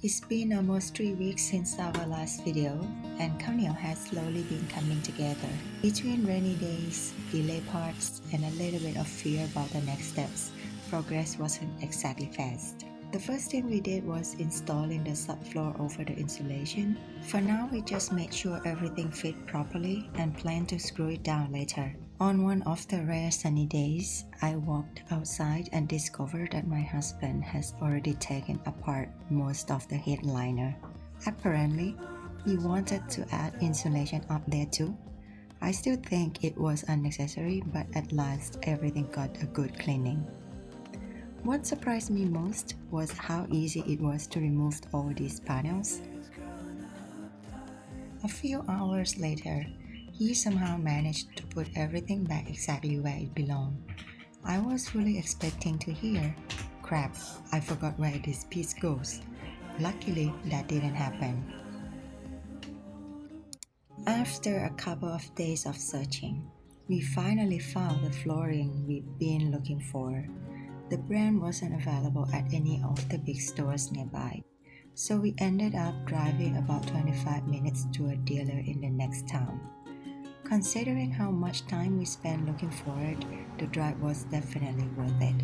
It's been almost 3 weeks since our last video, and Khao Niew has slowly been coming together. Between rainy days, delay parts, and a little bit of fear about the next steps, progress wasn't exactly fast. The first thing we did was installing the subfloor over the insulation. For now, we just made sure everything fit properly and plan to screw it down later. On one of the rare sunny days, I walked outside and discovered that my husband has already taken apart most of the headliner. Apparently, he wanted to add insulation up there too. I still think it was unnecessary, but at last everything got a good cleaning. What surprised me most was how easy it was to remove all these panels. A few hours later, he somehow managed to put everything back exactly where it belonged. I was fully expecting to hear, "Crap, I forgot where this piece goes." Luckily, that didn't happen. After a couple of days of searching, we finally found the flooring we've been looking for. The brand wasn't available at any of the big stores nearby, so we ended up driving about 25 minutes to a dealer in the next town. Considering how much time we spent looking for it, the drive was definitely worth it.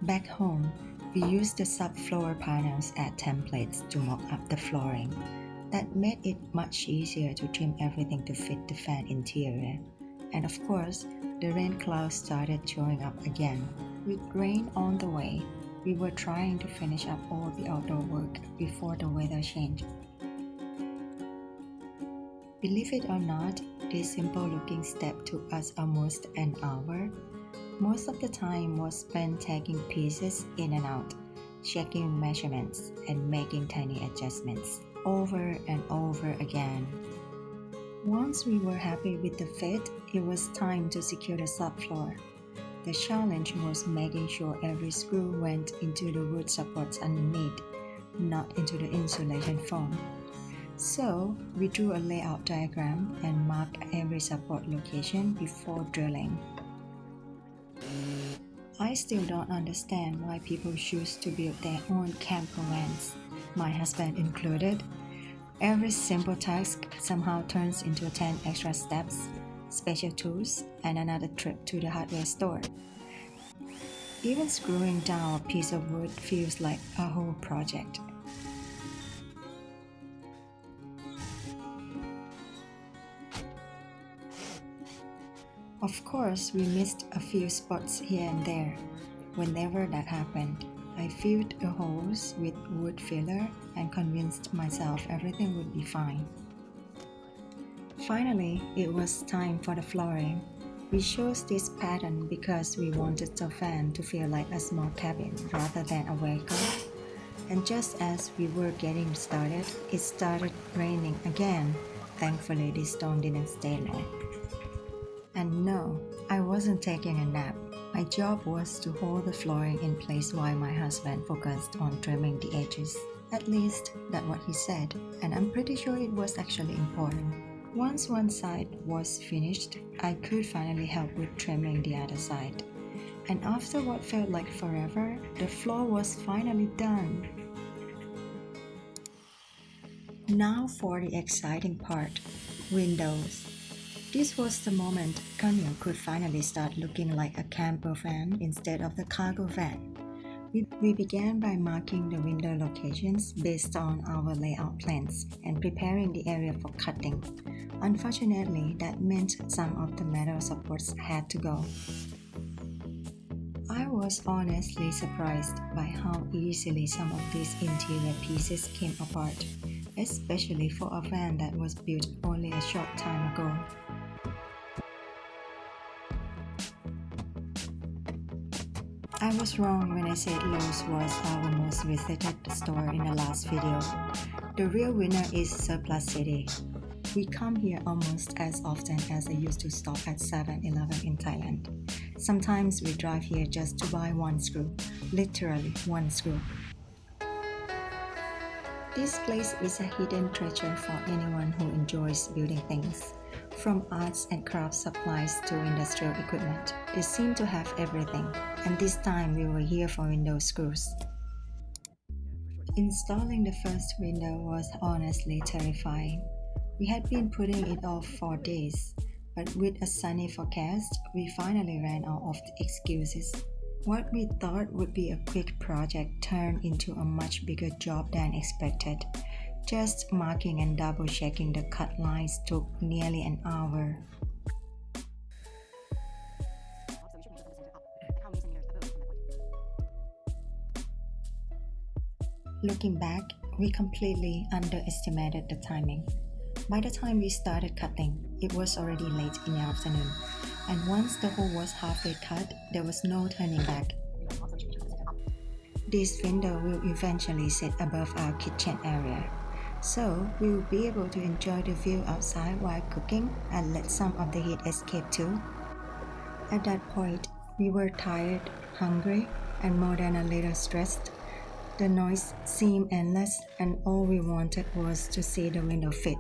Back home, we used the subfloor panels as templates to mock up the flooring. That made it much easier to trim everything to fit the fan interior. And of course, the rain clouds started showing up again. With rain on the way, we were trying to finish up all the outdoor work before the weather changed. Believe it or not, this simple looking step took us almost an hour. Most of the time was spent taking pieces in and out, checking measurements, and making tiny adjustments over and over again. Once we were happy with the fit, it was time to secure the subfloor. The challenge was making sure every screw went into the wood supports underneath, not into the insulation foam. So, we drew a layout diagram and marked every support location before drilling. I still don't understand why people choose to build their own camper vans, my husband included. Every simple task somehow turns into 10 extra steps, special tools, and another trip to the hardware store. Even screwing down a piece of wood feels like a whole project. Of course, we missed a few spots here and there. Whenever that happened, I filled the holes with wood filler and convinced myself everything would be fine. Finally, it was time for the flooring. We chose this pattern because we wanted the van to feel like a small cabin rather than a vehicle. And just as we were getting started, it started raining again. Thankfully, this storm didn't stay long. And no, I wasn't taking a nap. My job was to hold the flooring in place while my husband focused on trimming the edges. At least, that's what he said, and I'm pretty sure it was actually important. Once one side was finished, I could finally help with trimming the other side. And after what felt like forever, the floor was finally done. Now for the exciting part, windows. This was the moment Khao Niew could finally start looking like a camper van instead of the cargo van. We began by marking the window locations based on our layout plans and preparing the area for cutting. Unfortunately, that meant some of the metal supports had to go. I was honestly surprised by how easily some of these interior pieces came apart, especially for a van that was built only a short time ago. I was wrong when I said Lowe's was our most visited store in the last video. The real winner is Surplus City. We come here almost as often as I used to stop at 7-Eleven in Thailand. Sometimes we drive here just to buy one screw, literally one screw. This place is a hidden treasure for anyone who enjoys building things. From arts and craft supplies to industrial equipment, they seem to have everything, and this time we were here for window screws. Installing the first window was honestly terrifying. We had been putting it off for days, but with a sunny forecast, we finally ran out of excuses. What we thought would be a quick project turned into a much bigger job than expected. Just marking and double-checking the cut lines took nearly an hour. Looking back, we completely underestimated the timing. By the time we started cutting, it was already late in the afternoon, and once the hole was halfway cut, there was no turning back. This window will eventually sit above our kitchen area, so we will be able to enjoy the view outside while cooking and let some of the heat escape too. At that point, we were tired, hungry, and more than a little stressed. The noise seemed endless, and all we wanted was to see the window fit.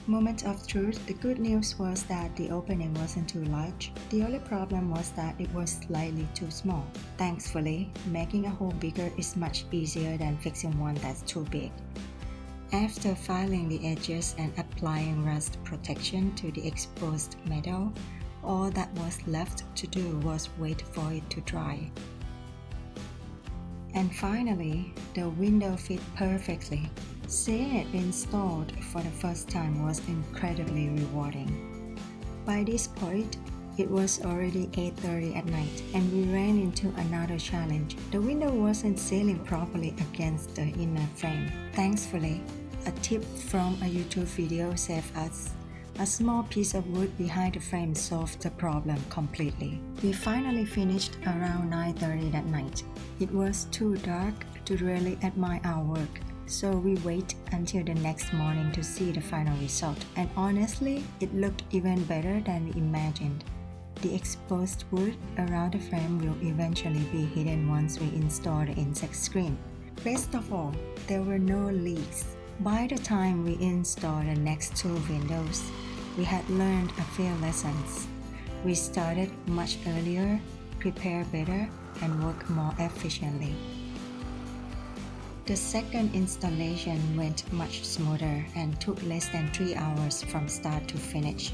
Moment of truth, the good news was that the opening wasn't too large. The only problem was that it was slightly too small. Thankfully, making a hole bigger is much easier than fixing one that's too big. After filing the edges and applying rust protection to the exposed metal, all that was left to do was wait for it to dry. And finally, the window fit perfectly. Seeing it installed for the first time was incredibly rewarding. By this point, it was already 8:30 at night, and we ran into another challenge. The window wasn't sealing properly against the inner frame. Thankfully, a tip from a YouTube video saved us. A small piece of wood behind the frame solved the problem completely. We finally finished around 9:30 that night. It was too dark to really admire our work, so we waited until the next morning to see the final result. And honestly, it looked even better than we imagined. The exposed wood around the frame will eventually be hidden once we install the insect screen. Best of all, there were no leaks. By the time we installed the next two windows, we had learned a few lessons. We started much earlier, prepared better, and worked more efficiently. The second installation went much smoother and took less than 3 hours from start to finish.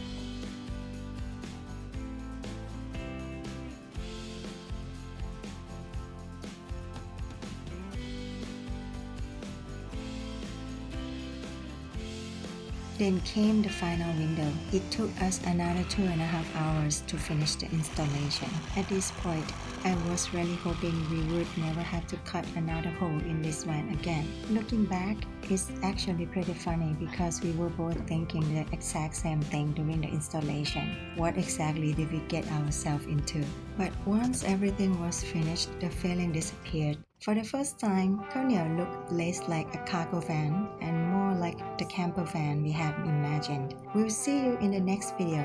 Then came the final window. It took us another 2.5 hours to finish the installation. At this point, I was really hoping we would never have to cut another hole in this one again. Looking back, it's actually pretty funny because we were both thinking the exact same thing during the installation. What exactly did we get ourselves into? But once everything was finished, the feeling disappeared. For the first time, Khao Niew looked less like a cargo van and more like the camper van we had imagined. We'll see you in the next video.